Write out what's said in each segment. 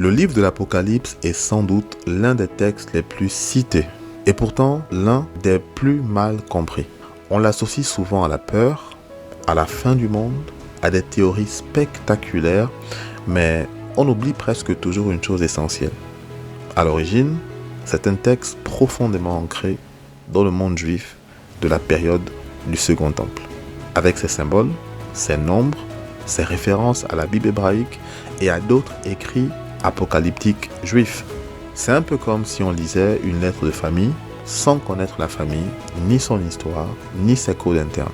Le livre de l'Apocalypse est sans doute l'un des textes les plus cités et pourtant l'un des plus mal compris. On l'associe souvent à la peur, à la fin du monde, à des théories spectaculaires, mais on oublie presque toujours une chose essentielle. À l'origine, c'est un texte profondément ancré dans le monde juif de la période du Second Temple. Avec ses symboles, ses nombres, ses références à la Bible hébraïque et à d'autres écrits apocalyptiques juifs. C'est un peu comme si on lisait une lettre de famille sans connaître la famille, ni son histoire, ni ses codes internes.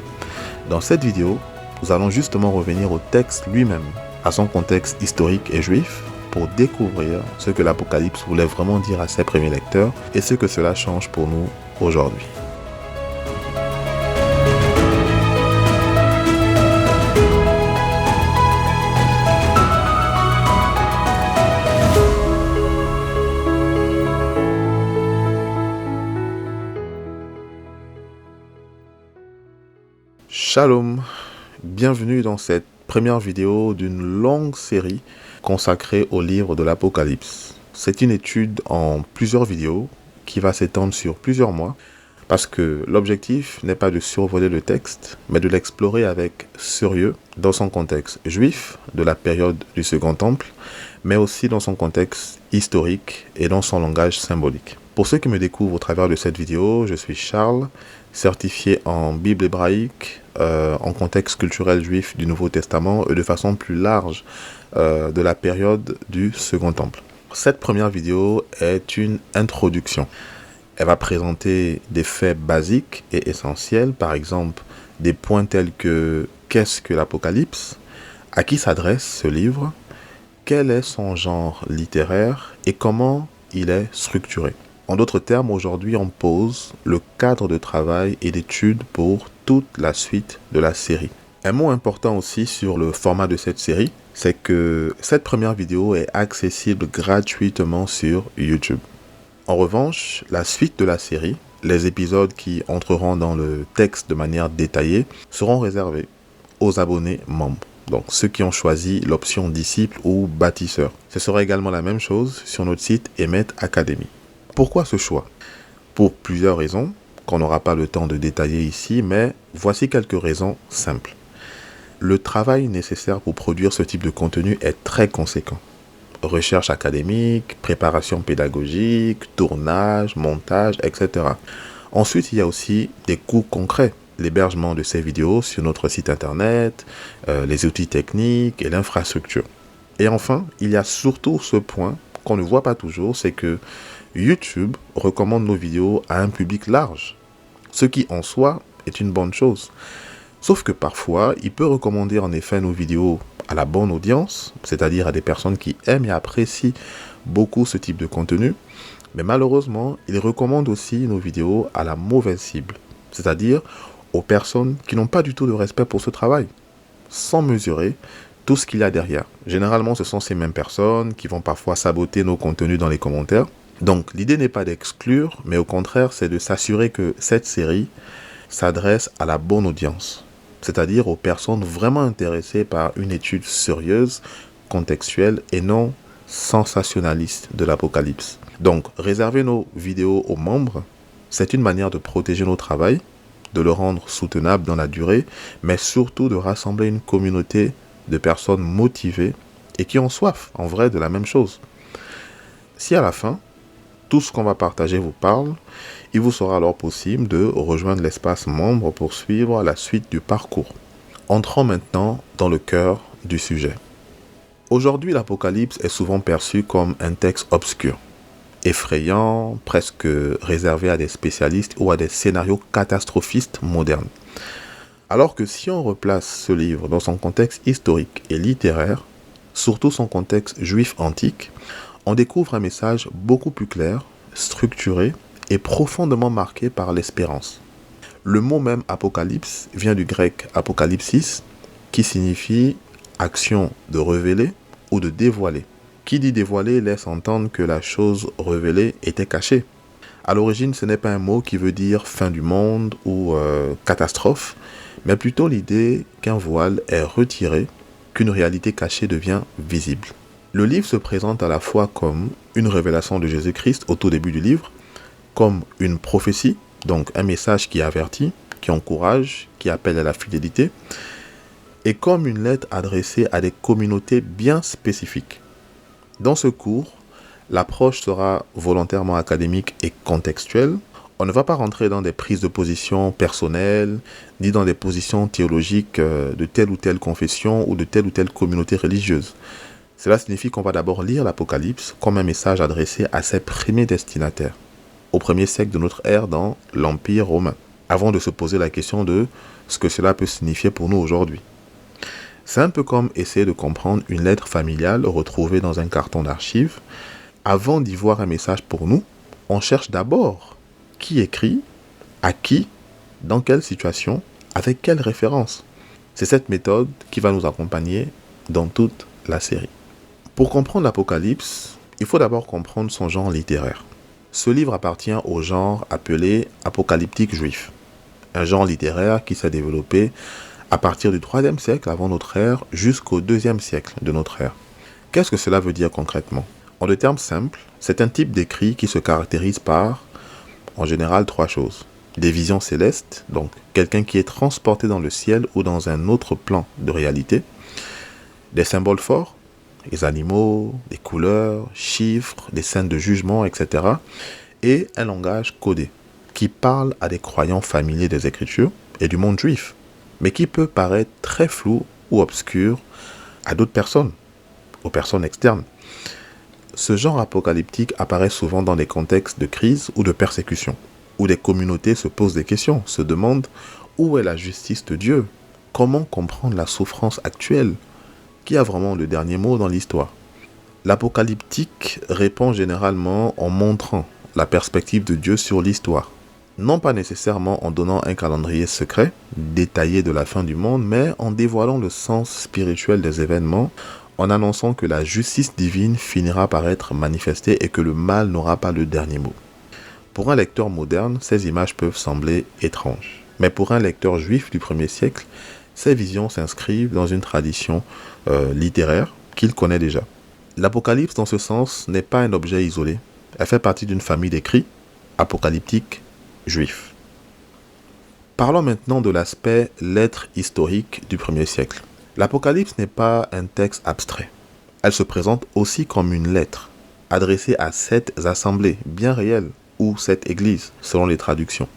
Dans cette vidéo, nous allons justement revenir au texte lui-même, à son contexte historique et juif, pour découvrir ce que l'Apocalypse voulait vraiment dire à ses premiers lecteurs et ce que cela change pour nous aujourd'hui. Shalom, bienvenue dans cette première vidéo d'une longue série consacrée au livre de l'Apocalypse. C'est une étude en plusieurs vidéos qui va s'étendre sur plusieurs mois parce que l'objectif n'est pas de survoler le texte, mais de l'explorer avec sérieux dans son contexte juif de la période du Second Temple, mais aussi dans son contexte historique et dans son langage symbolique. Pour ceux qui me découvrent au travers de cette vidéo, je suis Charles, certifié en Bible hébraïque, en contexte culturel juif du Nouveau Testament et de façon plus large de la période du Second Temple. Cette première vidéo est une introduction. Elle va présenter des faits basiques et essentiels, par exemple des points tels que qu'est-ce que l'Apocalypse, à qui s'adresse ce livre, quel est son genre littéraire et comment il est structuré. En d'autres termes, aujourd'hui, on pose le cadre de travail et d'étude pour toute la suite de la série. Un mot important aussi sur le format de cette série, c'est que cette première vidéo est accessible gratuitement sur YouTube. En revanche, la suite de la série, les épisodes qui entreront dans le texte de manière détaillée, seront réservés aux abonnés membres. Donc ceux qui ont choisi l'option disciple ou bâtisseur. Ce sera également la même chose sur notre site Emet Academy. Pourquoi ce choix? Pour plusieurs raisons qu'on n'aura pas le temps de détailler ici, mais voici quelques raisons simples. Le travail nécessaire pour produire ce type de contenu est très conséquent. Recherche académique, préparation pédagogique, tournage, montage, etc. Ensuite, il y a aussi des coûts concrets. L'hébergement de ces vidéos sur notre site internet, les outils techniques et l'infrastructure. Et enfin, il y a surtout ce point qu'on ne voit pas toujours, c'est que YouTube recommande nos vidéos à un public large, ce qui en soi est une bonne chose. Sauf que parfois, il peut recommander en effet nos vidéos à la bonne audience, c'est-à-dire à des personnes qui aiment et apprécient beaucoup ce type de contenu, mais malheureusement, il recommande aussi nos vidéos à la mauvaise cible, c'est-à-dire aux personnes qui n'ont pas du tout de respect pour ce travail, sans mesurer tout ce qu'il y a derrière. Généralement, ce sont ces mêmes personnes qui vont parfois saboter nos contenus dans les commentaires. Donc, l'idée n'est pas d'exclure, mais au contraire, c'est de s'assurer que cette série s'adresse à la bonne audience, c'est-à-dire aux personnes vraiment intéressées par une étude sérieuse, contextuelle et non sensationnaliste de l'Apocalypse. Donc, réserver nos vidéos aux membres, c'est une manière de protéger nos travails, de le rendre soutenable dans la durée, mais surtout de rassembler une communauté de personnes motivées et qui ont soif, en vrai, de la même chose. Si à la fin, tout ce qu'on va partager vous parle, il vous sera alors possible de rejoindre l'espace membre pour suivre la suite du parcours. Entrons maintenant dans le cœur du sujet. Aujourd'hui, l'Apocalypse est souvent perçu comme un texte obscur, effrayant, presque réservé à des spécialistes ou à des scénarios catastrophistes modernes. Alors que si on replace ce livre dans son contexte historique et littéraire, surtout son contexte juif antique, on découvre un message beaucoup plus clair, structuré et profondément marqué par l'espérance. Le mot même apocalypse vient du grec apokalypsis, qui signifie action de révéler ou de dévoiler. Qui dit dévoiler laisse entendre que la chose révélée était cachée. À l'origine, ce n'est pas un mot qui veut dire fin du monde ou catastrophe, mais plutôt l'idée qu'un voile est retiré, qu'une réalité cachée devient visible. Le livre se présente à la fois comme une révélation de Jésus-Christ au tout début du livre, comme une prophétie, donc un message qui avertit, qui encourage, qui appelle à la fidélité, et comme une lettre adressée à des communautés bien spécifiques. Dans ce cours, l'approche sera volontairement académique et contextuelle. On ne va pas rentrer dans des prises de position personnelles, ni dans des positions théologiques de telle ou telle confession ou de telle ou telle communauté religieuse. Cela signifie qu'on va d'abord lire l'Apocalypse comme un message adressé à ses premiers destinataires, au premier siècle de notre ère dans l'Empire romain, avant de se poser la question de ce que cela peut signifier pour nous aujourd'hui. C'est un peu comme essayer de comprendre une lettre familiale retrouvée dans un carton d'archives. Avant d'y voir un message pour nous, on cherche d'abord qui écrit, à qui, dans quelle situation, avec quelle référence. C'est cette méthode qui va nous accompagner dans toute la série. Pour comprendre l'Apocalypse, il faut d'abord comprendre son genre littéraire. Ce livre appartient au genre appelé apocalyptique juif, un genre littéraire qui s'est développé à partir du IIIe siècle avant notre ère jusqu'au IIe siècle de notre ère. Qu'est-ce que cela veut dire concrètement? En des termes simples, c'est un type d'écrit qui se caractérise par, en général, 3 choses. Des visions célestes, donc quelqu'un qui est transporté dans le ciel ou dans un autre plan de réalité. Des symboles forts, les animaux, des couleurs, chiffres, des scènes de jugement, etc. Et un langage codé, qui parle à des croyants familiers des Écritures et du monde juif, mais qui peut paraître très flou ou obscur à d'autres personnes, aux personnes externes. Ce genre apocalyptique apparaît souvent dans des contextes de crise ou de persécution, où des communautés se posent des questions, se demandent où est la justice de Dieu, comment comprendre la souffrance actuelle, qui a vraiment le dernier mot dans l'histoire. L'apocalyptique répond généralement en montrant la perspective de Dieu sur l'histoire, non pas nécessairement en donnant un calendrier secret, détaillé de la fin du monde, mais en dévoilant le sens spirituel des événements, en annonçant que la justice divine finira par être manifestée et que le mal n'aura pas le dernier mot. Pour un lecteur moderne, ces images peuvent sembler étranges, mais pour un lecteur juif du 1er siècle, ces visions s'inscrivent dans une tradition littéraire qu'il connaît déjà. L'Apocalypse, dans ce sens, n'est pas un objet isolé. Elle fait partie d'une famille d'écrits apocalyptiques juifs. Parlons maintenant de l'aspect lettre historique du 1er siècle. L'Apocalypse n'est pas un texte abstrait. Elle se présente aussi comme une lettre, adressée à 7 assemblées bien réelles, ou 7 églises, selon les traductions,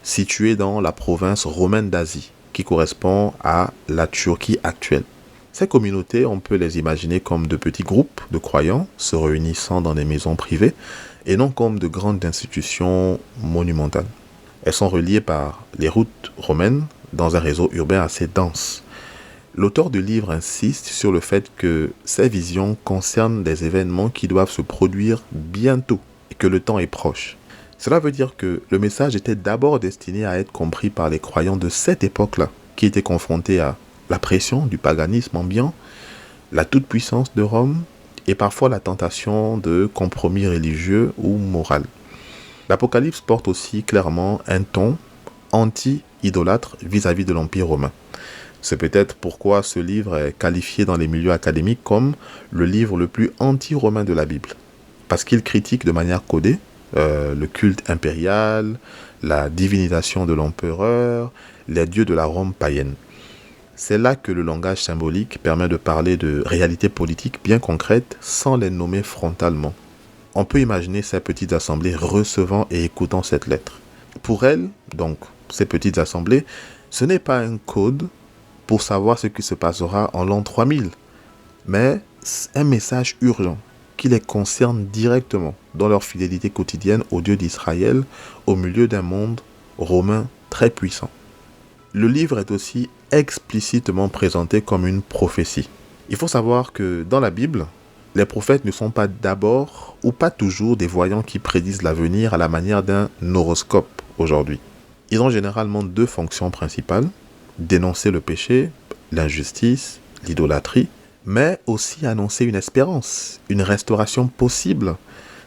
situées dans la province romaine d'Asie, qui correspond à la Turquie actuelle. Ces communautés, on peut les imaginer comme de petits groupes de croyants se réunissant dans des maisons privées et non comme de grandes institutions monumentales. Elles sont reliées par les routes romaines dans un réseau urbain assez dense. L'auteur du livre insiste sur le fait que ces visions concernent des événements qui doivent se produire bientôt et que le temps est proche. Cela veut dire que le message était d'abord destiné à être compris par les croyants de cette époque-là, qui étaient confrontés à la pression du paganisme ambiant, la toute-puissance de Rome et parfois la tentation de compromis religieux ou moral. L'Apocalypse porte aussi clairement un ton anti-idolâtre vis-à-vis de l'Empire romain. C'est peut-être pourquoi ce livre est qualifié dans les milieux académiques comme le livre le plus anti-romain de la Bible, parce qu'il critique de manière codée le culte impérial, la divinisation de l'empereur, les dieux de la Rome païenne. C'est là que le langage symbolique permet de parler de réalités politiques bien concrètes sans les nommer frontalement. On peut imaginer ces petites assemblées recevant et écoutant cette lettre. Pour elles, donc, ces petites assemblées, ce n'est pas un code pour savoir ce qui se passera en l'an 3000, mais un message urgent qui les concerne directement dans leur fidélité quotidienne au Dieu d'Israël au milieu d'un monde romain très puissant. Le livre est aussi explicitement présenté comme une prophétie. Il faut savoir que dans la Bible, les prophètes ne sont pas d'abord ou pas toujours des voyants qui prédisent l'avenir à la manière d'un horoscope aujourd'hui. Ils ont généralement 2 fonctions principales: dénoncer le péché, l'injustice, l'idolâtrie, mais aussi annoncer une espérance, une restauration possible,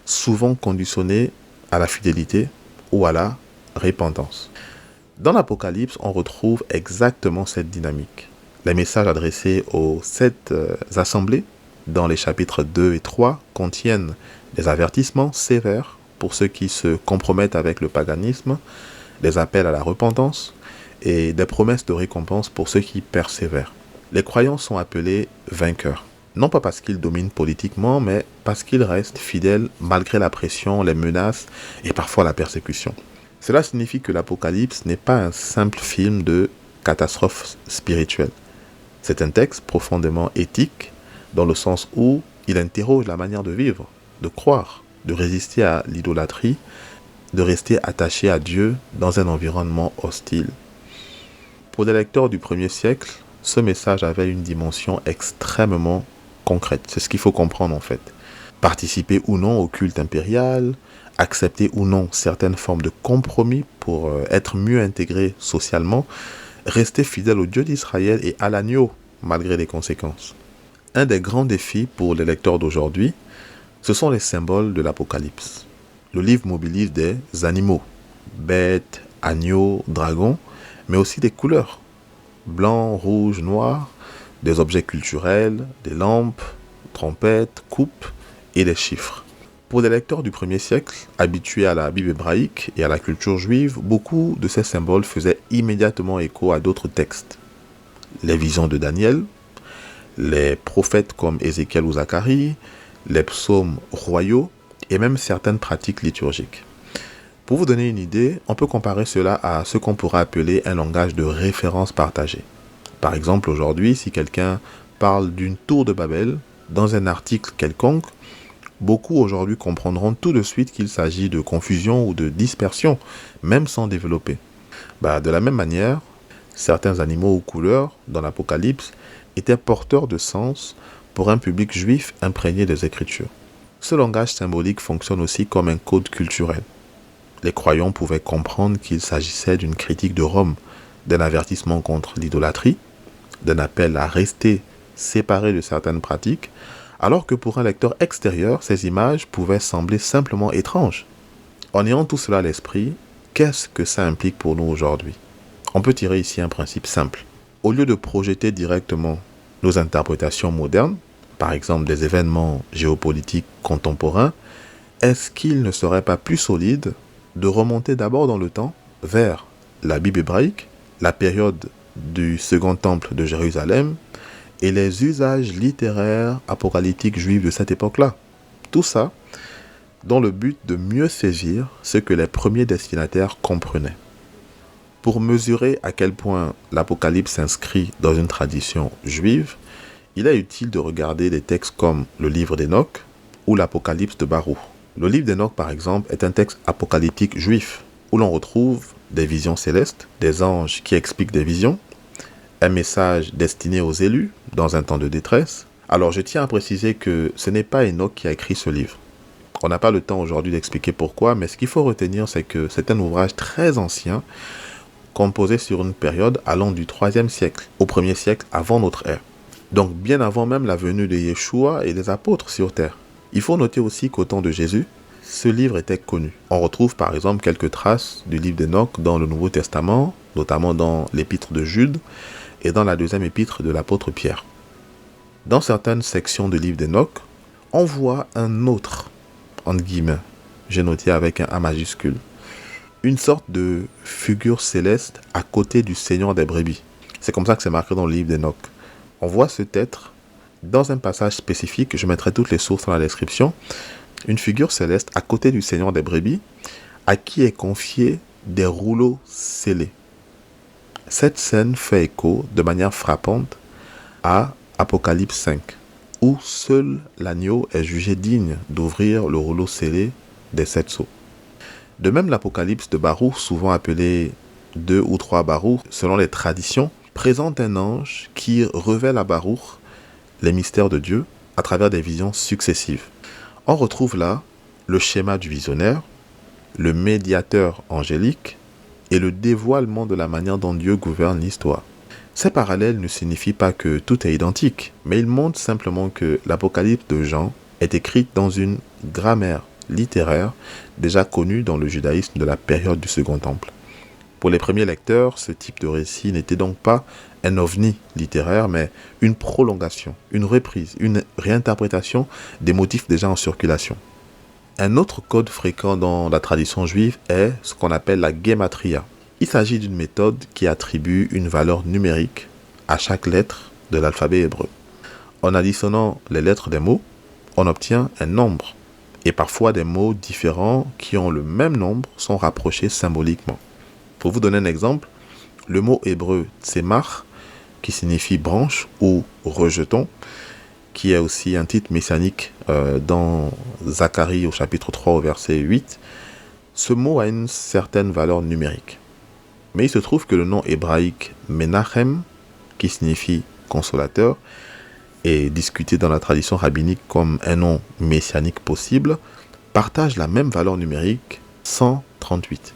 souvent conditionnée à la fidélité ou à la repentance. Dans l'Apocalypse, on retrouve exactement cette dynamique. Les messages adressés aux 7 assemblées dans les chapitres 2 et 3 contiennent des avertissements sévères pour ceux qui se compromettent avec le paganisme, des appels à la repentance et des promesses de récompense pour ceux qui persévèrent. Les croyants sont appelés vainqueurs, non pas parce qu'ils dominent politiquement, mais parce qu'ils restent fidèles malgré la pression, les menaces et parfois la persécution. Cela signifie que l'Apocalypse n'est pas un simple film de catastrophe spirituelle. C'est un texte profondément éthique, dans le sens où il interroge la manière de vivre, de croire, de résister à l'idolâtrie, de rester attaché à Dieu dans un environnement hostile. Pour des lecteurs du 1er siècle, ce message avait une dimension extrêmement concrète. C'est ce qu'il faut comprendre en fait. Participer ou non au culte impérial, accepter ou non certaines formes de compromis pour être mieux intégré socialement, rester fidèle au Dieu d'Israël et à l'agneau malgré les conséquences. Un des grands défis pour les lecteurs d'aujourd'hui, ce sont les symboles de l'Apocalypse. Le livre mobilise des animaux, bêtes, agneaux, dragons, mais aussi des couleurs, blanc, rouge, noir, des objets culturels, des lampes, trompettes, coupes et des chiffres. Pour des lecteurs du 1er siècle, habitués à la Bible hébraïque et à la culture juive, beaucoup de ces symboles faisaient immédiatement écho à d'autres textes. Les visions de Daniel, les prophètes comme Ézéchiel ou Zacharie, les psaumes royaux et même certaines pratiques liturgiques. Pour vous donner une idée, on peut comparer cela à ce qu'on pourrait appeler un langage de référence partagé. Par exemple, aujourd'hui, si quelqu'un parle d'une tour de Babel dans un article quelconque, beaucoup aujourd'hui comprendront tout de suite qu'il s'agit de confusion ou de dispersion, même sans développer. De la même manière, certains animaux ou couleurs dans l'Apocalypse étaient porteurs de sens pour un public juif imprégné des Écritures. Ce langage symbolique fonctionne aussi comme un code culturel. Les croyants pouvaient comprendre qu'il s'agissait d'une critique de Rome, d'un avertissement contre l'idolâtrie, d'un appel à rester séparé de certaines pratiques, alors que pour un lecteur extérieur, ces images pouvaient sembler simplement étranges. En ayant tout cela à l'esprit, qu'est-ce que ça implique pour nous aujourd'hui? On peut tirer ici un principe simple. Au lieu de projeter directement nos interprétations modernes, par exemple des événements géopolitiques contemporains, est-ce qu'il ne serait pas plus solide de remonter d'abord dans le temps vers la Bible hébraïque, la période du Second Temple de Jérusalem et les usages littéraires apocalyptiques juifs de cette époque-là? Tout ça dans le but de mieux saisir ce que les premiers destinataires comprenaient. Pour mesurer à quel point l'Apocalypse s'inscrit dans une tradition juive, il est utile de regarder des textes comme le livre d'Enoch ou l'Apocalypse de Baruch. Le livre d'Enoch, par exemple, est un texte apocalyptique juif où l'on retrouve des visions célestes, des anges qui expliquent des visions, un message destiné aux élus dans un temps de détresse. Alors je tiens à préciser que ce n'est pas Enoch qui a écrit ce livre. On n'a pas le temps aujourd'hui d'expliquer pourquoi, mais ce qu'il faut retenir, c'est que c'est un ouvrage très ancien, composé sur une période allant du 3e siècle au 1er siècle avant notre ère. Donc bien avant même la venue de Yeshua et des apôtres sur terre. Il faut noter aussi qu'au temps de Jésus, ce livre était connu. On retrouve par exemple quelques traces du livre d'Enoch dans le Nouveau Testament, notamment dans l'épître de Jude et dans la 2e épître de l'apôtre Pierre. Dans certaines sections du livre d'Enoch, on voit un autre, entre guillemets, j'ai noté avec un A majuscule, une sorte de figure céleste à côté du Seigneur des brebis. C'est comme ça que c'est marqué dans le livre d'Enoch. On voit cet être dans un passage spécifique, je mettrai toutes les sources dans la description, une figure céleste à côté du Seigneur des brebis, à qui est confié des rouleaux scellés. Cette scène fait écho de manière frappante à Apocalypse 5, où seul l'agneau est jugé digne d'ouvrir le rouleau scellé des 7 sceaux. De même, l'Apocalypse de Baruch, souvent appelé 2 ou 3 Baruch, selon les traditions, présente un ange qui révèle à Baruch les mystères de Dieu à travers des visions successives. On retrouve là le schéma du visionnaire, le médiateur angélique et le dévoilement de la manière dont Dieu gouverne l'histoire. Ces parallèles ne signifient pas que tout est identique, mais ils montrent simplement que l'Apocalypse de Jean est écrite dans une grammaire littéraire déjà connue dans le judaïsme de la période du Second Temple. Pour les premiers lecteurs, ce type de récit n'était donc pas un ovni littéraire, mais une prolongation, une reprise, une réinterprétation des motifs déjà en circulation. Un autre code fréquent dans la tradition juive est ce qu'on appelle la gematria. Il s'agit d'une méthode qui attribue une valeur numérique à chaque lettre de l'alphabet hébreu. En additionnant les lettres des mots, on obtient un nombre. Et parfois des mots différents qui ont le même nombre sont rapprochés symboliquement. Pour vous donner un exemple, le mot hébreu tsemach, qui signifie branche ou rejeton, qui est aussi un titre messianique dans Zacharie au chapitre 3 au verset 8, ce mot a une certaine valeur numérique. Mais il se trouve que le nom hébraïque Menachem, qui signifie consolateur, est discuté dans la tradition rabbinique comme un nom messianique possible, partage la même valeur numérique, 138.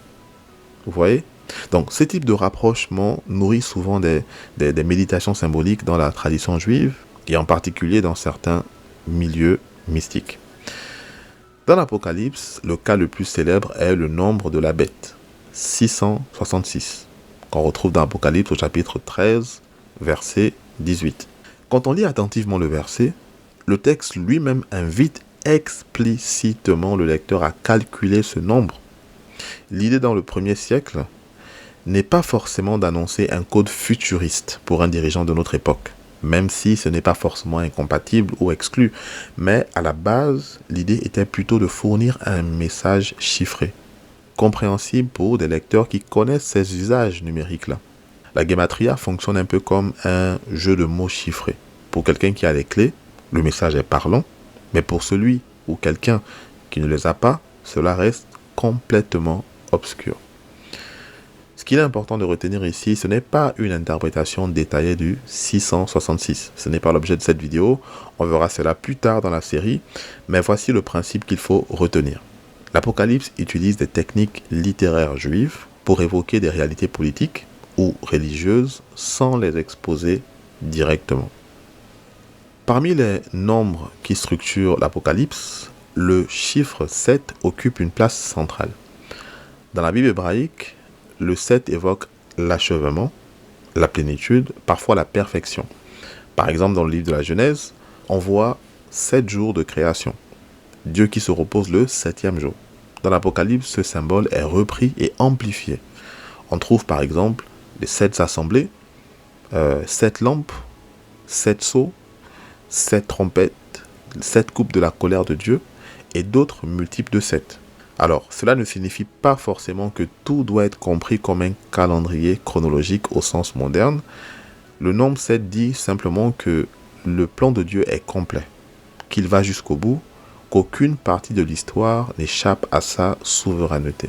Vous voyez ? Donc, ce type de rapprochement nourrit souvent des méditations symboliques dans la tradition juive, et en particulier dans certains milieux mystiques. Dans l'Apocalypse, le cas le plus célèbre est le nombre de la bête, 666, qu'on retrouve dans l'Apocalypse au chapitre 13, verset 18. Quand on lit attentivement le verset, le texte lui-même invite explicitement le lecteur à calculer ce nombre. L'idée dans le 1er siècle n'est pas forcément d'annoncer un code futuriste pour un dirigeant de notre époque, même si ce n'est pas forcément incompatible ou exclu, mais à la base, l'idée était plutôt de fournir un message chiffré, compréhensible pour des lecteurs qui connaissent ces usages numériques-là. La gematria fonctionne un peu comme un jeu de mots chiffré. Pour quelqu'un qui a les clés, le message est parlant, mais pour celui ou quelqu'un qui ne les a pas, cela reste complètement obscur. Ce qu'il est important de retenir ici, ce n'est pas une interprétation détaillée du 666. Ce n'est pas l'objet de cette vidéo, on verra cela plus tard dans la série, mais voici le principe qu'il faut retenir. L'Apocalypse utilise des techniques littéraires juives pour évoquer des réalités politiques ou religieuses sans les exposer directement. Parmi les nombres qui structurent l'Apocalypse, le chiffre 7 occupe une place centrale. Dans la Bible hébraïque, le 7 évoque l'achèvement, la plénitude, parfois la perfection. Par exemple, dans le livre de la Genèse, on voit 7 jours de création. Dieu qui se repose le 7e jour. Dans l'Apocalypse, ce symbole est repris et amplifié. On trouve par exemple les 7 assemblées, 7 lampes, 7 sceaux, 7 trompettes, 7 coupes de la colère de Dieu et d'autres multiples de 7. Alors, cela ne signifie pas forcément que tout doit être compris comme un calendrier chronologique au sens moderne. Le nombre 7 dit simplement que le plan de Dieu est complet, qu'il va jusqu'au bout, qu'aucune partie de l'histoire n'échappe à sa souveraineté.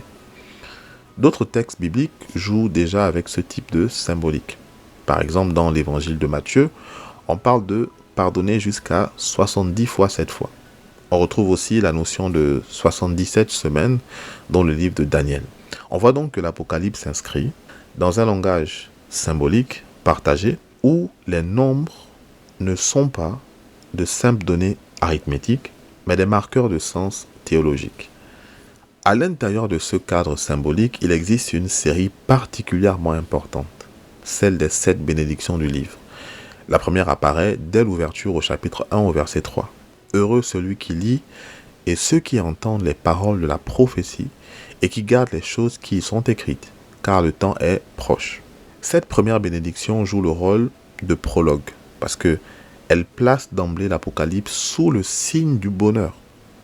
D'autres textes bibliques jouent déjà avec ce type de symbolique. Par exemple, dans l'évangile de Matthieu, on parle de pardonner jusqu'à 70 fois 7 fois. On retrouve aussi la notion de 77 semaines dans le livre de Daniel. On voit donc que l'Apocalypse s'inscrit dans un langage symbolique partagé où les nombres ne sont pas de simples données arithmétiques, mais des marqueurs de sens théologique. À l'intérieur de ce cadre symbolique, il existe une série particulièrement importante, celle des 7 bénédictions du livre. La première apparaît dès l'ouverture au chapitre 1 au verset 3. Heureux celui qui lit et ceux qui entendent les paroles de la prophétie et qui gardent les choses qui y sont écrites, car le temps est proche. Cette première bénédiction joue le rôle de prologue, parce que elle place d'emblée l'Apocalypse sous le signe du bonheur,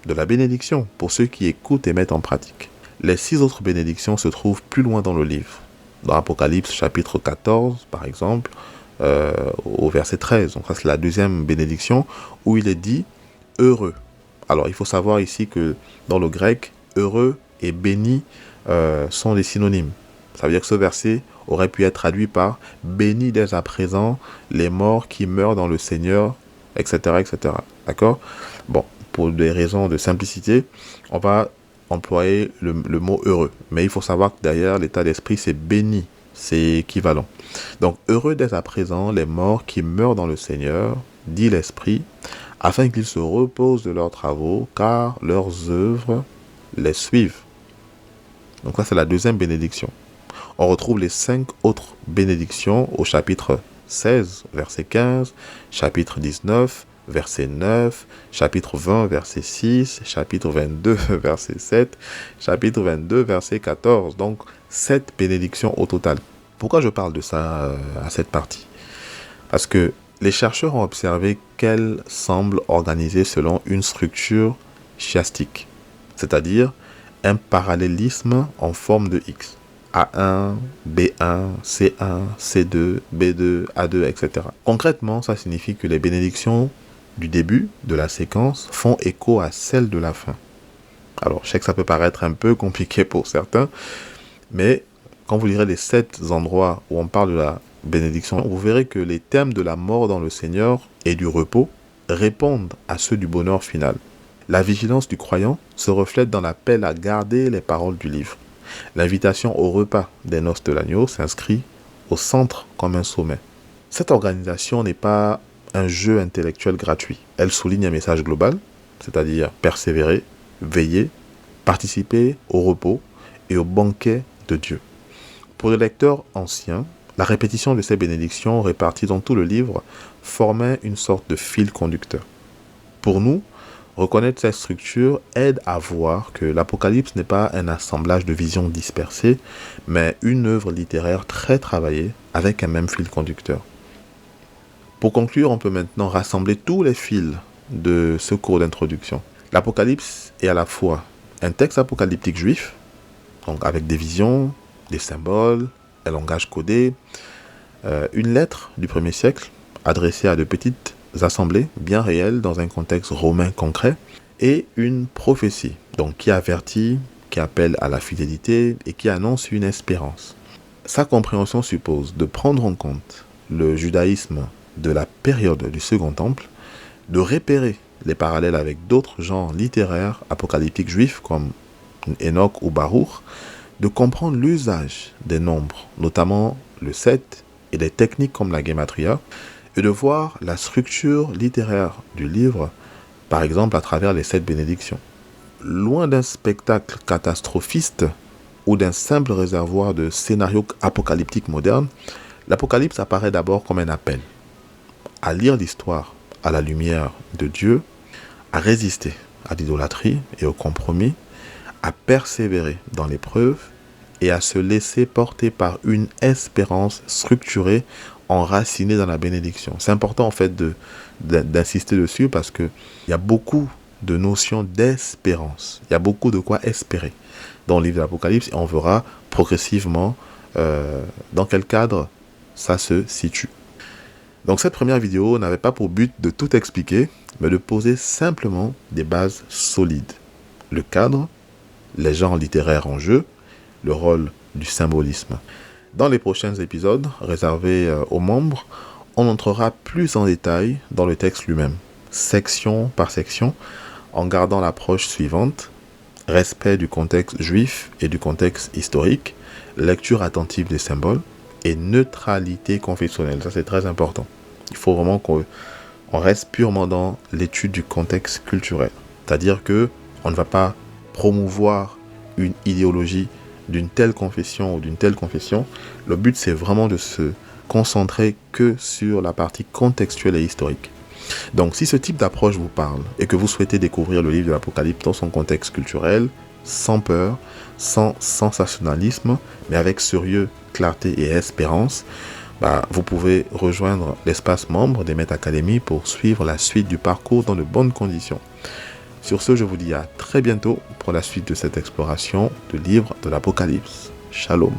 de la bénédiction pour ceux qui écoutent et mettent en pratique. Les 6 autres bénédictions se trouvent plus loin dans le livre. Dans Apocalypse chapitre 14, par exemple, au verset 13, donc ça c'est la deuxième bénédiction, où il est dit « heureux ». Alors il faut savoir ici que dans le grec, « heureux » et « béni » sont des synonymes. Ça veut dire que ce verset aurait pu être traduit par « bénis dès à présent les morts qui meurent dans le Seigneur », etc. etc. D'accord ? Bon, pour des raisons de simplicité, on va employer le mot « heureux ». Mais il faut savoir que derrière, l'état d'esprit, c'est « béni ». C'est équivalent. Donc, heureux dès à présent les morts qui meurent dans le Seigneur, dit l'Esprit, afin qu'ils se reposent de leurs travaux, car leurs œuvres les suivent. Donc ça, c'est la deuxième bénédiction. On retrouve les 5 autres bénédictions au chapitre 16, verset 15, chapitre 19, verset 9, chapitre 20, verset 6, chapitre 22, verset 7, chapitre 22, verset 14. Donc, 7 bénédictions au total. Pourquoi je parle de ça à cette partie? Parce que les chercheurs ont observé qu'elle semble organisée selon une structure chiastique, c'est-à-dire un parallélisme en forme de X. A1, B1, C1, C2, B2, A2, etc. Concrètement, ça signifie que les bénédictions du début de la séquence font écho à celles de la fin. Alors, je sais que ça peut paraître un peu compliqué pour certains, mais quand vous lirez les 7 endroits où on parle de la bénédiction, vous verrez que les thèmes de la mort dans le Seigneur et du repos répondent à ceux du bonheur final. La vigilance du croyant se reflète dans l'appel à garder les paroles du livre. L'invitation au repas des noces de l'agneau s'inscrit au centre comme un sommet. Cette organisation n'est pas un jeu intellectuel gratuit. Elle souligne un message global, c'est-à-dire persévérer, veiller, participer au repos et au banquet de Dieu. Pour les lecteurs anciens, la répétition de ces bénédictions réparties dans tout le livre formait une sorte de fil conducteur. Pour nous, reconnaître cette structure aide à voir que l'Apocalypse n'est pas un assemblage de visions dispersées, mais une œuvre littéraire très travaillée avec un même fil conducteur. Pour conclure, on peut maintenant rassembler tous les fils de ce cours d'introduction. L'Apocalypse est à la fois un texte apocalyptique juif, donc avec des visions, des symboles, un langage codé, une lettre du 1er siècle adressée à de petites assemblées bien réelles dans un contexte romain concret, et une prophétie, donc qui avertit, qui appelle à la fidélité et qui annonce une espérance. Sa compréhension suppose de prendre en compte le judaïsme de la période du Second Temple, de repérer les parallèles avec d'autres genres littéraires apocalyptiques juifs comme Enoch ou Baruch, de comprendre l'usage des nombres, notamment le 7 et des techniques comme la gematria, et de voir la structure littéraire du livre, par exemple à travers les 7 bénédictions. Loin d'un spectacle catastrophiste ou d'un simple réservoir de scénarios apocalyptiques modernes, l'Apocalypse apparaît d'abord comme un appel à lire l'histoire à la lumière de Dieu, à résister à l'idolâtrie et au compromis, à persévérer dans l'épreuve et à se laisser porter par une espérance structurée, enracinée dans la bénédiction. C'est important en fait d'insister dessus parce qu'il y a beaucoup de notions d'espérance. Il y a beaucoup de quoi espérer dans le livre de l'Apocalypse et on verra progressivement dans quel cadre ça se situe. Donc cette première vidéo n'avait pas pour but de tout expliquer, mais de poser simplement des bases solides. Le cadre, les genres littéraires en jeu, le rôle du symbolisme. Dans les prochains épisodes réservés aux membres, on entrera plus en détail dans le texte lui-même, section par section, en gardant l'approche suivante: respect du contexte juif et du contexte historique, lecture attentive des symboles et neutralité confessionnelle. Ça, c'est très important. Il faut vraiment qu'on reste purement dans l'étude du contexte culturel. C'est-à-dire que on ne va pas promouvoir une idéologie d'une telle confession ou d'une telle confession. Le but, c'est vraiment de se concentrer que sur la partie contextuelle et historique. Donc, si ce type d'approche vous parle et que vous souhaitez découvrir le livre de l'Apocalypse dans son contexte culturel, sans peur, sans sensationnalisme, mais avec sérieux, clarté et espérance, vous pouvez rejoindre l'espace membre des Maîtres Academy pour suivre la suite du parcours dans de bonnes conditions. Sur ce, je vous dis à très bientôt pour la suite de cette exploration du livre de l'Apocalypse. Shalom.